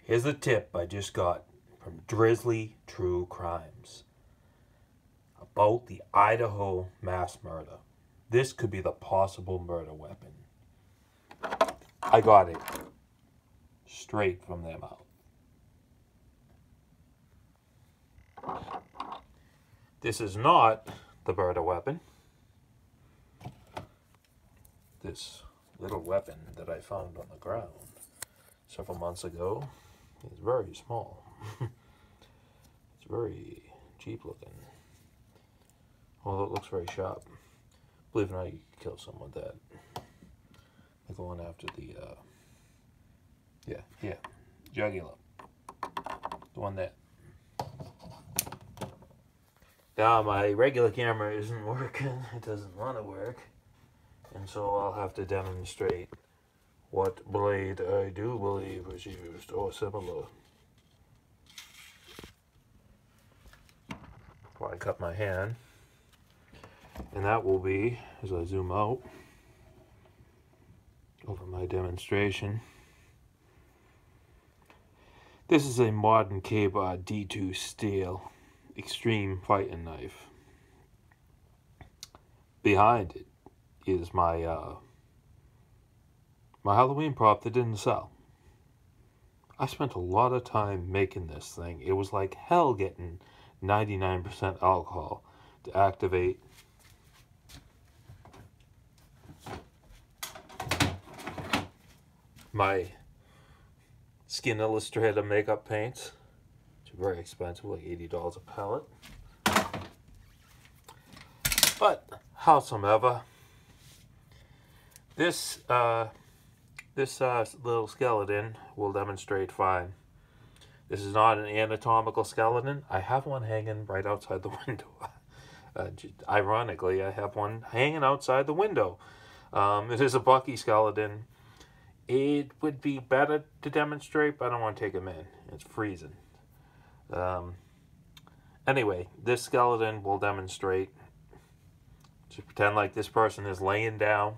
Here's a tip I just got from Drizzly True Crimes about the Idaho mass murder. This could be the possible murder weapon. I got it straight from their mouth. This is not the murder weapon. This little weapon that I found on the ground several months ago is very small. It's very cheap looking. Although it looks very sharp. Believe it or not, you could kill someone with that. Like going after the, jugular. The one that. Now my regular camera isn't working. It doesn't want to work. And so I'll have to demonstrate what blade I do believe was used or similar. Before I cut my hand. And that will be, as I zoom out over my demonstration. This is a modern K-Bar D2 steel extreme fighting knife. Behind it is my my Halloween prop that didn't sell. I spent a lot of time making this thing. It was like hell getting 99% alcohol to activate my Skin Illustrator makeup paints, which are very expensive, like $80 a pallet. But howsoever, this little skeleton will demonstrate fine. This is not an anatomical skeleton. I have one hanging right outside the window. Ironically, I have one hanging outside the window. It is a Bucky skeleton. It would be better to demonstrate, but I don't want to take him in. It's freezing. Anyway, this skeleton will demonstrate. Just pretend like this person is laying down.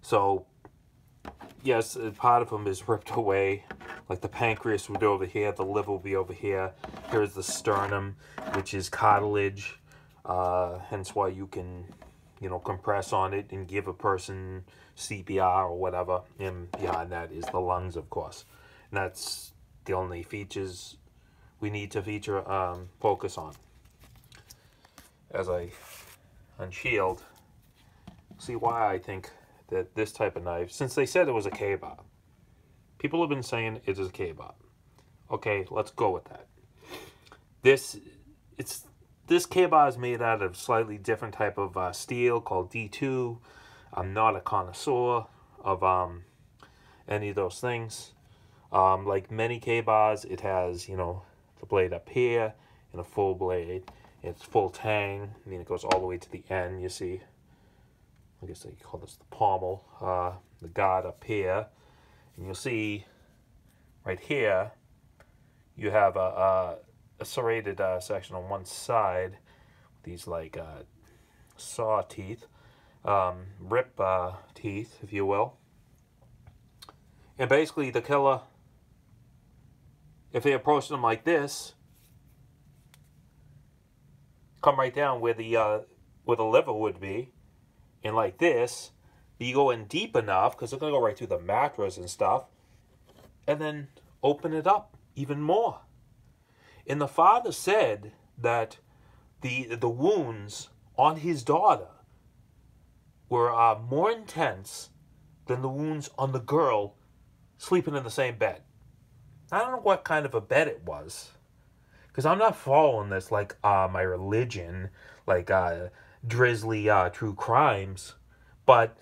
So, yes, part of him is ripped away. Like the pancreas would be over here, the liver will be over here. Here's the sternum, which is cartilage. Hence why you can, compress on it and give a person CPR or whatever. And behind that is the lungs, of course. And that's the only features we need to focus on. As I unshield, see why I think that this type of knife, since they said it was a K-Bar, people have been saying it is a K-Bar. Okay, let's go with that. This K-Bar is made out of slightly different type of steel called D2. I'm not a connoisseur of any of those things. Like many K-Bars, it has, the blade up here and a full blade. It's full tang. I mean, it goes all the way to the end, you see. I guess they call this the pommel. The guard up here. And you'll see right here, you have a serrated section on one side. These like saw teeth. Rip teeth, if you will. And basically the killer, if they approach them like this, come right down where the liver would be, and like this, you go in deep enough, because they're going to go right through the mattress and stuff, and then open it up even more. And the father said that the wounds on his daughter were more intense than the wounds on the girl sleeping in the same bed. I don't know what kind of a bed it was, because I'm not following this like my religion, like Drizzly True Crimes, but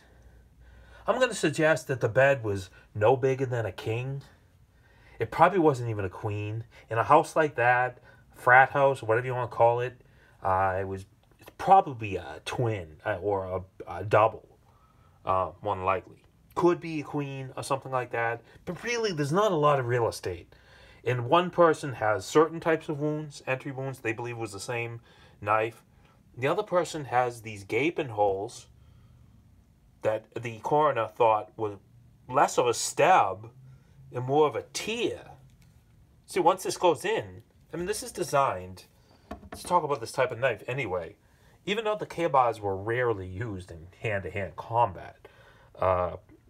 I'm going to suggest that the bed was no bigger than a king. It probably wasn't even a queen. In a house like that, frat house, whatever you want to call it, it's probably a twin or a double, more than likely. Could be a queen or something like that, but really there's not a lot of real estate. And one person has certain types of wounds, entry wounds, they believe was the same knife. The other person has these gaping holes that the coroner thought was less of a stab and more of a tear. See, once this goes in, I mean, this is designed. Let's talk about this type of knife anyway. Even though the K-bars were rarely used in hand-to-hand combat,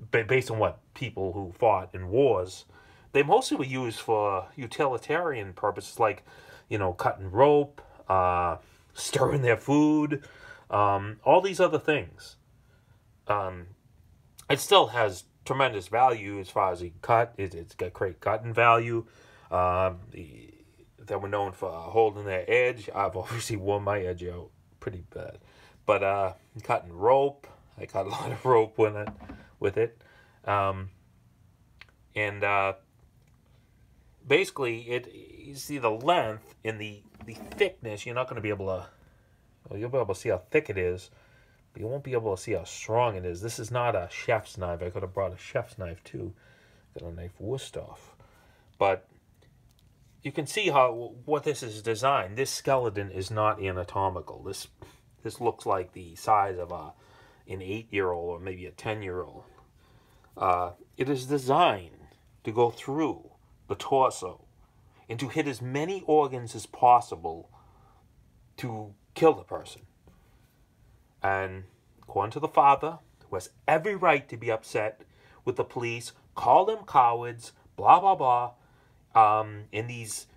based on what people who fought in wars, they mostly were used for utilitarian purposes, like, cutting rope, stirring their food, all these other things. It still has tremendous value as far as you cut. It's got great cutting value. That were known for holding their edge. I've obviously worn my edge out pretty bad. But cutting rope, I cut a lot of rope with it. Basically, you see the length and the thickness, you're not going to be able to, well, you'll be able to see how thick it is, but you won't be able to see how strong it is. This is not a chef's knife. I could have brought a chef's knife too. Got a knife Wusthof. But you can see what this is designed. This skeleton is not anatomical. This looks like the size of an 8-year-old or maybe a 10-year-old. It is designed to go through the torso and to hit as many organs as possible to kill the person. And according to the father, who has every right to be upset with the police, call them cowards, blah, blah, blah, in these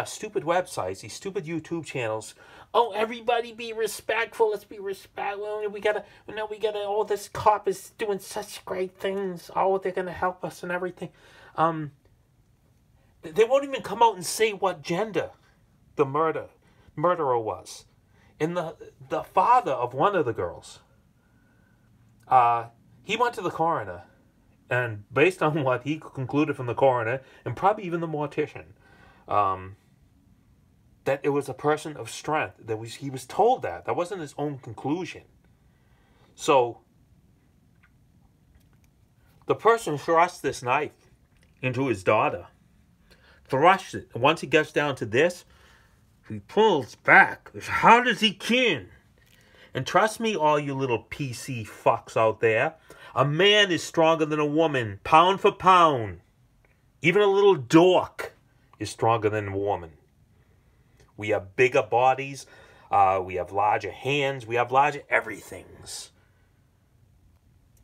stupid websites, these stupid YouTube channels. Oh, everybody be respectful. Let's be respectful. We gotta. Oh, this cop is doing such great things. Oh, they're gonna help us and everything. They won't even come out and say what gender the murderer was. And the father of one of the girls, he went to the coroner. And based on what he concluded from the coroner, and probably even the mortician, that it was a person of strength. He was told that. That wasn't his own conclusion. So, the person thrusts this knife into his daughter. Thrusts it. And once he gets down to this, he pulls back as hard as he can. And trust me, all you little PC fucks out there, a man is stronger than a woman, pound for pound. Even a little dork is stronger than a woman. We have bigger bodies. We have larger hands. We have larger everythings.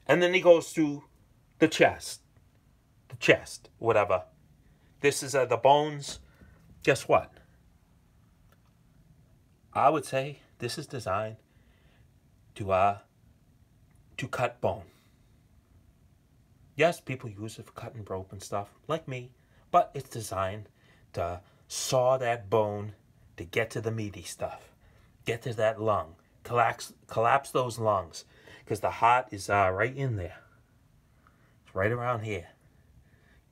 And then he goes to the chest. The chest, whatever. This is the bones. Guess what? I would say this is designed to cut bone. Yes, people use it for cutting rope and stuff, like me, but it's designed to saw that bone to get to the meaty stuff, get to that lung, collapse those lungs, because the heart is right in there. It's right around here.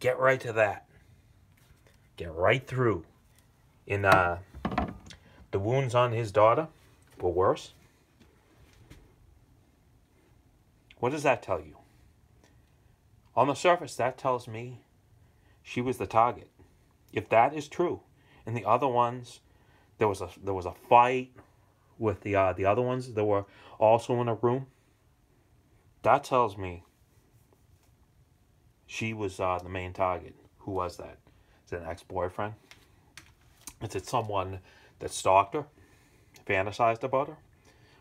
Get right to that. Get right through. And the wounds on his daughter were worse. What does that tell you? On the surface, that tells me she was the target. If that is true, and the other ones, there was a fight with the other ones that were also in a room. That tells me she was the main target. Who was that? Is it an ex-boyfriend? Is it someone that stalked her, fantasized about her?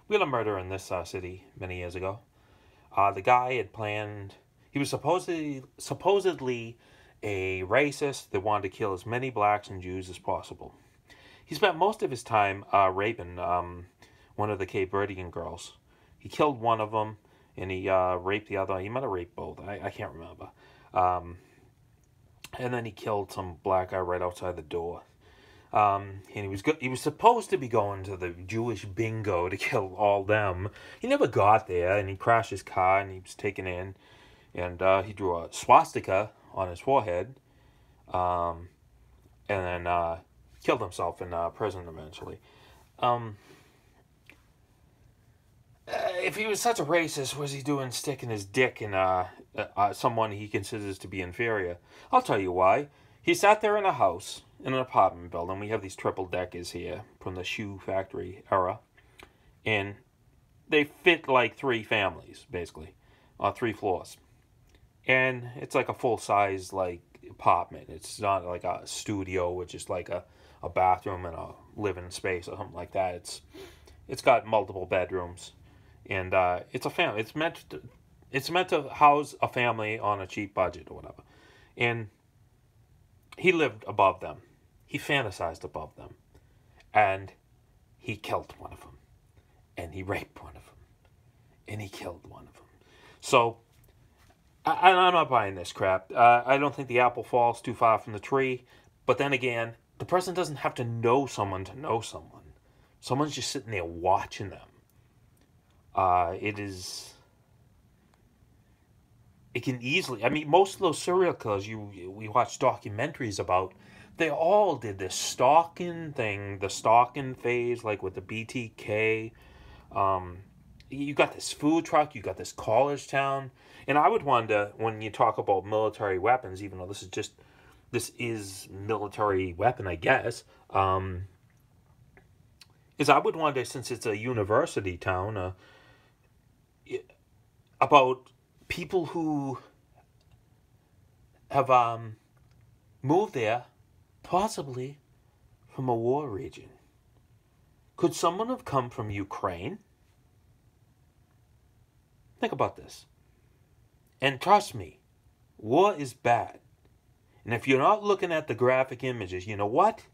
We had a murder in this city many years ago. The guy had planned. He was supposedly a racist that wanted to kill as many blacks and Jews as possible. He spent most of his time raping one of the Cape Verdean girls. He killed one of them, and he raped the other. He might have raped both. I can't remember. And then he killed some black guy right outside the door. And he was supposed to be going to the Jewish bingo to kill all them. He never got there, and he crashed his car, and he was taken in. And he drew a swastika on his forehead, and then killed himself in prison eventually. If he was such a racist, what was he doing sticking his dick in someone he considers to be inferior? I'll tell you why. He sat there in a house, in an apartment building. We have these triple deckers here from the shoe factory era, and they fit like 3 families, basically, 3 floors. And it's like a full-size, like, apartment. It's not like a studio with just like a bathroom and a living space or something like that. It's got multiple bedrooms, and it's a family. It's meant to house a family on a cheap budget or whatever. And he lived above them. He fantasized above them, and he killed one of them, and he raped one of them, and he killed one of them. So I'm not buying this crap. I don't think the apple falls too far from the tree. But then again, the person doesn't have to know someone to know someone. Someone's just sitting there watching them. It can easily, I mean, most of those serial killers we watch documentaries about, they all did this stalking thing, the stalking phase, like with the BTK. You got this food truck, you got this college town. And I would wonder, when you talk about military weapons, even though this is military weapon, I guess, is I would wonder, since it's a university town, about people who have moved there, possibly from a war region. Could someone have come from Ukraine? Think about this. And trust me, war is bad. And if you're not looking at the graphic images, you know what?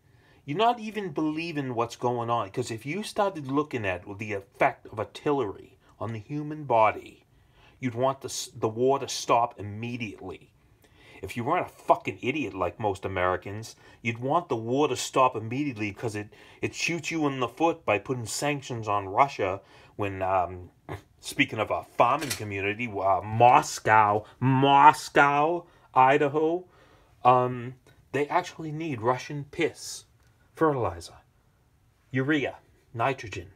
You're not even believing what's going on. Because if you started looking at the effect of artillery on the human body, you'd want the war to stop immediately. If you weren't a fucking idiot like most Americans, you'd want the war to stop immediately because it shoots you in the foot by putting sanctions on Russia when, speaking of a farming community, Moscow, Idaho, they actually need Russian piss, fertilizer, urea, nitrogen.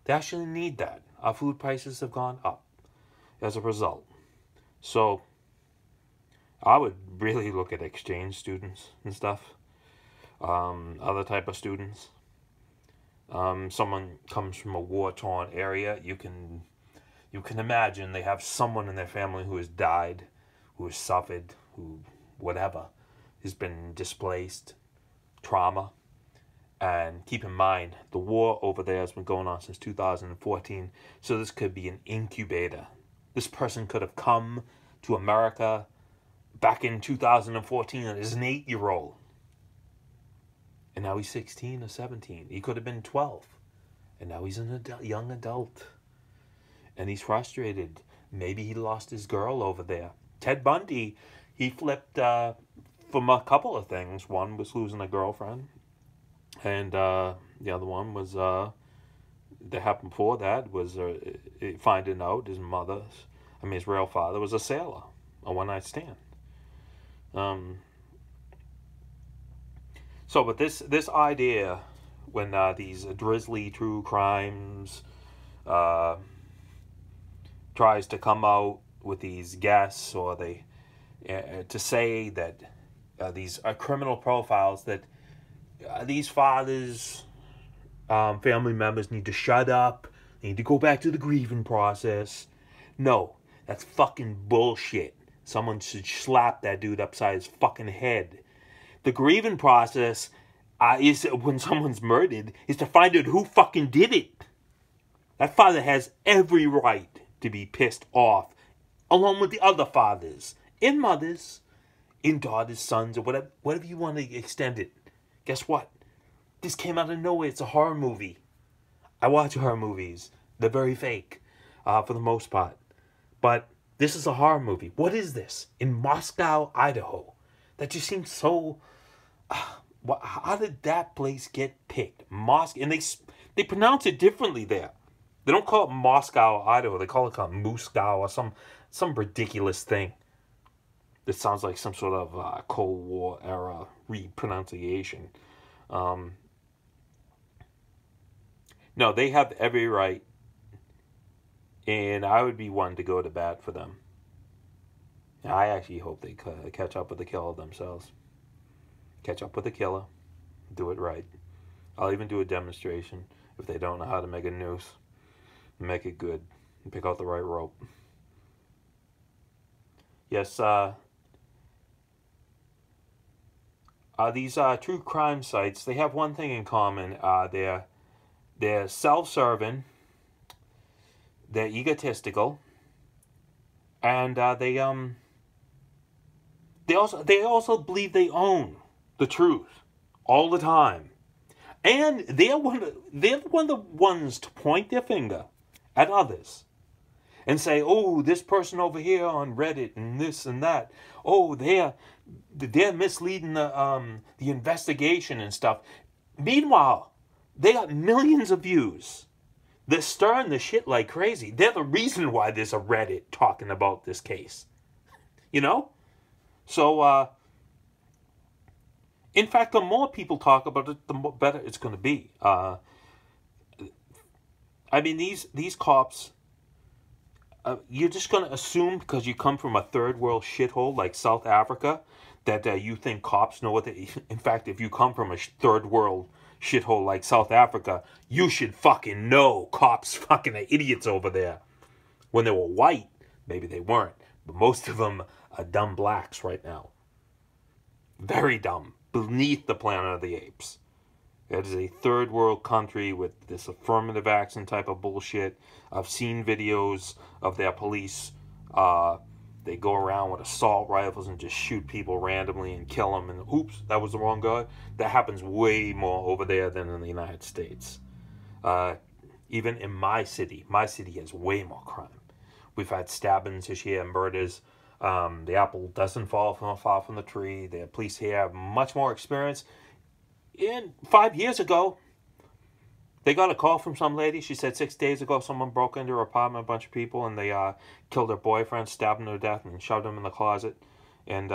They actually need that. Our food prices have gone up as a result. So I would really look at exchange students and stuff. Other type of students. Someone comes from a war-torn area, you can imagine they have someone in their family who has died, who has suffered, who whatever has been displaced, trauma. And keep in mind, the war over there has been going on since 2014, so this could be an incubator. This person could have come to America back in 2014 as an 8-year-old. And now he's 16 or 17. He could have been 12. And now he's an young adult. And he's frustrated. Maybe he lost his girl over there. Ted Bundy, he flipped from a couple of things. One was losing a girlfriend. And the other one was, that happened before that, was finding out his real father was a sailor. A one-night stand. So, but this idea, when these drizzly true crimes tries to come out with these guests, or they to say that these criminal profiles, that these fathers, family members need to shut up, they need to go back to the grieving process. No, that's fucking bullshit. Someone should slap that dude upside his fucking head. The grieving process is, when someone's murdered, is to find out who fucking did it. That father has every right to be pissed off, along with the other fathers and mothers and daughters, sons, or whatever you want to extend it. Guess what? This came out of nowhere. It's a horror movie. I watch horror movies. They're very fake, for the most part. But this is a horror movie. What is this? In Moscow, Idaho. That just seems so... how did that place get picked? Moscow. And they pronounce it differently there. They don't call it Moscow, Idaho. They call it Moscow or some ridiculous thing. That sounds like some sort of Cold War era repronunciation. No, they have every right. And I would be one to go to bat for them. I actually hope they catch up with the killer themselves. Catch up with the killer. Do it right. I'll even do a demonstration if they don't know how to make a noose. Make it good. And pick out the right rope. Yes, these true crime sites, they have one thing in common. They're self-serving, they're egotistical, and they also believe they own the truth all the time. And they're one of the ones to point their finger at others and say, "Oh, this person over here on Reddit and this and that. Oh, they're misleading the investigation and stuff." Meanwhile, they got millions of views. They're stirring the shit like crazy. They're the reason why there's a Reddit talking about this case. You know? So, in fact, the more people talk about it, the better it's going to be. I mean, these cops, you're just going to assume because you come from a third world shithole like South Africa that you think cops know what they... In fact, if you come from a third world shithole like South Africa, you should fucking know cops fucking are idiots over there. When they were white, maybe they weren't. But most of them are dumb blacks right now. Very dumb. Beneath the Planet of the Apes. It is a third world country with this affirmative action type of bullshit. I've seen videos of their police. They go around with assault rifles and just shoot people randomly and kill them. And oops, that was the wrong guy. That happens way more over there than in the United States. Even in my city has way more crime. We've had stabbings this year and murders. The apple doesn't fall far from the tree. The police here have much more experience. 5 years ago, they got a call from some lady. She said 6 days ago someone broke into her apartment, a bunch of people, and they killed her boyfriend, stabbed him to death, and shoved him in the closet, and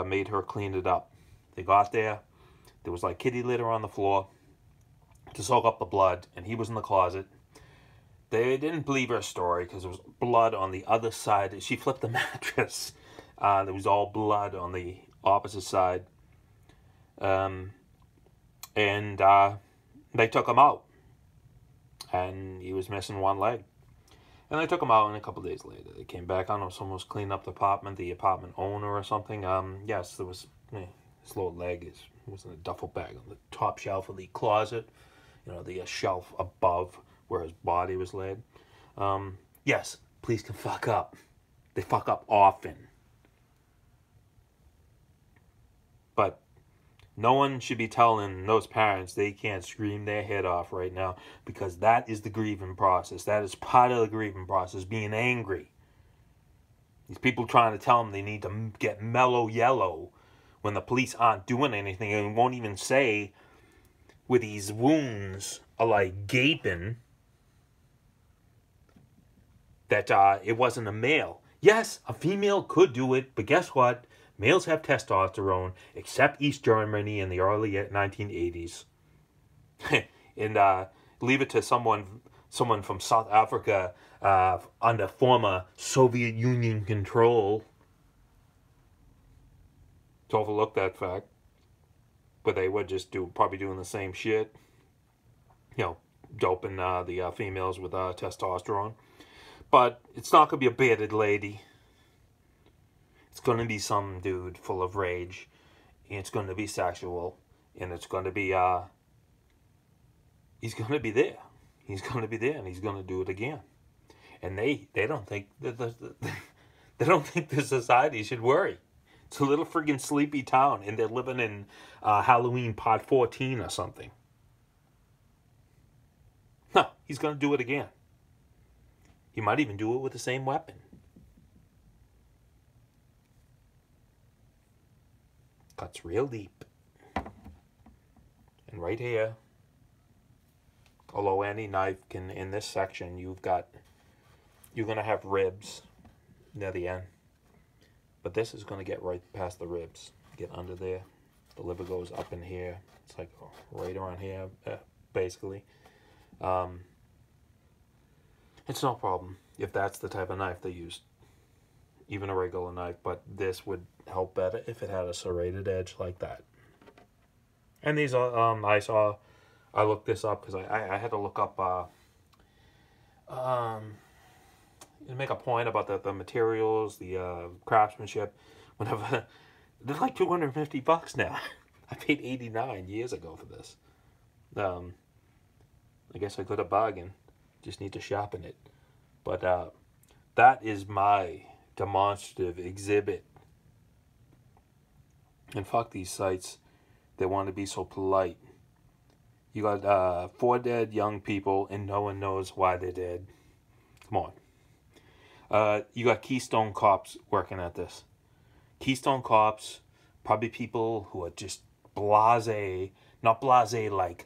made her clean it up. They got there. There was like kitty litter on the floor to soak up the blood, and he was in the closet. They didn't believe her story because there was blood on the other side. She flipped the mattress. There was all blood on the opposite side. And they took him out. And he was missing one leg. And they took him out, and a couple of days later they came back. I don't know if someone was cleaning up the apartment owner or something. Yes, there was... his little leg was in a duffel bag on the top shelf of the closet. You know, the shelf above where his body was laid. Yes, police can fuck up. They fuck up often. But no one should be telling those parents they can't scream their head off right now, because that is the grieving process. That is part of the grieving process, being angry. These people trying to tell them they need to get mellow yellow when the police aren't doing anything and won't even say where these wounds are like gaping that it wasn't a male. Yes, a female could do it, but guess what? Males have testosterone, except East Germany in the early 1980s. And leave it to someone from South Africa under former Soviet Union control to overlook that fact. But they would just probably doing the same shit. You know, doping the females with testosterone. But it's not going to be a bearded lady. It's going to be some dude full of rage. And it's going to be sexual. And it's going to be... he's going to be there. He's going to be there, and he's going to do it again. And they don't think... they don't think the society should worry. It's a little friggin' sleepy town, and they're living in Halloween Part 14 or something. No, he's going to do it again. He might even do it with the same weapon. Cuts real deep. And right here, although any knife can, in this section, you're going to have ribs near the end. But this is going to get right past the ribs. Get under there. The liver goes up in here. It's like right around here, basically. It's no problem if that's the type of knife they used. Even a regular knife. But this would help better if it had a serrated edge like that. And these are, I looked this up because I had to look up, make a point about the materials, the craftsmanship, whatever. They're like $250 now. I paid $89 years ago for this. I guess I could have bargained. Just need to sharpen it. But that is my demonstrative exhibit. And fuck these sites that want to be so polite. You got 4 dead young people and no one knows why they're dead. Come on. You got Keystone cops working at this. Keystone cops, probably people who are just blasé, not blasé like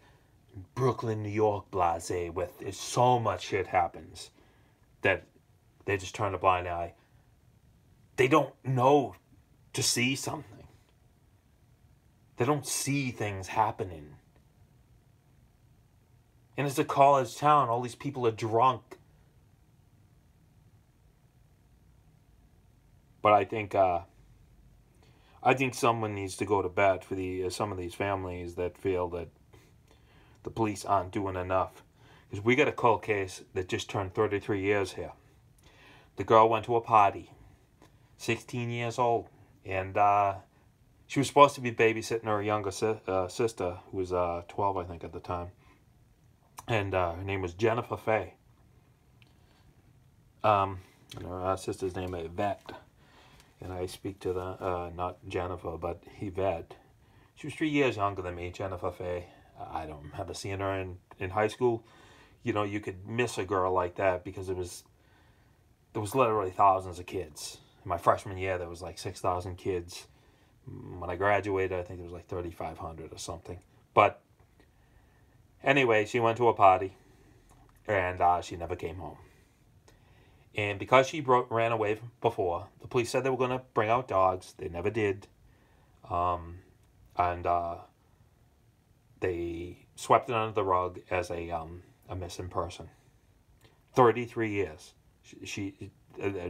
Brooklyn, New York blasé, with so much shit happens that they just turn a blind eye. They don't know to see something. They don't see things happening. And it's a college town. All these people are drunk. But I think someone needs to go to bat for some of these families that feel that the police aren't doing enough. Because we got a cold case that just turned 33 years here. The girl went to a party, 16 years old, and she was supposed to be babysitting her younger sister, who was 12, I think, at the time. And her name was Jennifer Faye. And her sister's name is Yvette. And I speak to not Jennifer, but Yvette. She was 3 years younger than me, Jennifer Faye. I don't remember seeing her in high school. You know, you could miss a girl like that because there was literally thousands of kids. In my freshman year, there was like 6,000 kids. When I graduated, I think it was like 3,500 or something. But anyway, she went to a party, and she never came home. And because she ran away before, the police said they were going to bring out dogs. They never did. And they swept it under the rug as a missing person. 33 years. She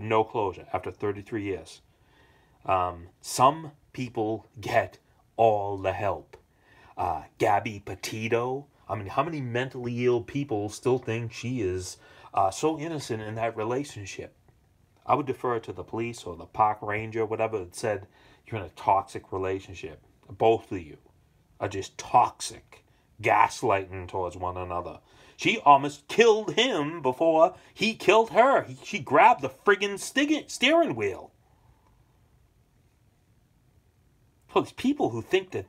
no closure after 33 years. Some people get all the help. Gabby Petito. I mean, how many mentally ill people still think she is so innocent in that relationship? I would defer to the police or the park ranger, whatever, that said you're in a toxic relationship. Both of you are just toxic, gaslighting towards one another. She almost killed him before he killed her. She grabbed the friggin' steering wheel. So these people who think that,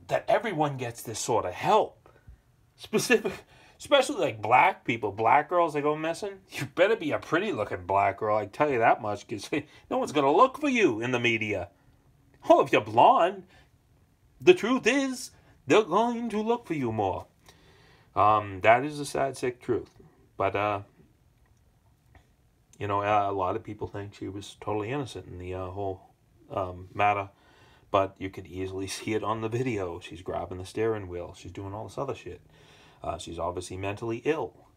that everyone gets this sort of help, especially like black people, black girls that go missing. You better be a pretty looking black girl, I tell you that much, because no one's gonna look for you in the media. Oh, if you're blonde, the truth is they're going to look for you more. That is a sad, sick truth. But a lot of people think she was totally innocent in the whole matter. But you could easily see it on the video. She's grabbing the steering wheel. She's doing all this other shit. She's obviously mentally ill.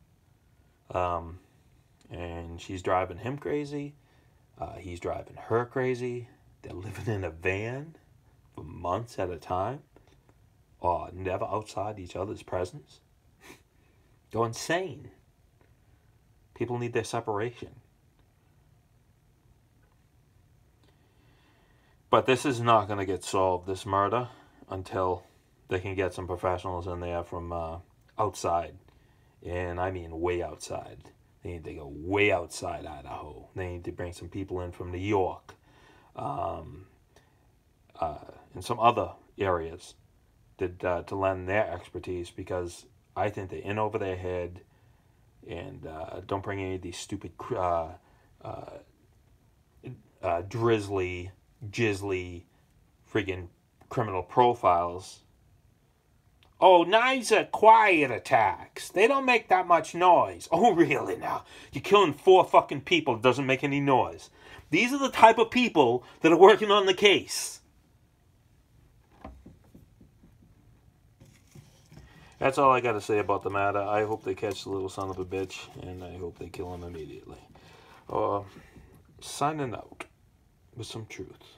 And she's driving him crazy. He's driving her crazy. They're living in a van for months at a time. Never outside each other's presence. Go insane. People need their separation. But this is not going to get solved, this murder, until they can get some professionals in there from outside. And I mean way outside. They need to go way outside Idaho. They need to bring some people in from New York. And some other areas to lend their expertise, because I think they're in over their head. And don't bring any of these stupid drizzly, friggin' criminal profiles. Oh, knives are quiet attacks. They don't make that much noise. Oh, really now? You're killing 4 fucking people. It doesn't make any noise. These are the type of people that are working on the case. That's all I got to say about the matter. I hope they catch the little son of a bitch, and I hope they kill him immediately. Signing out with some truth.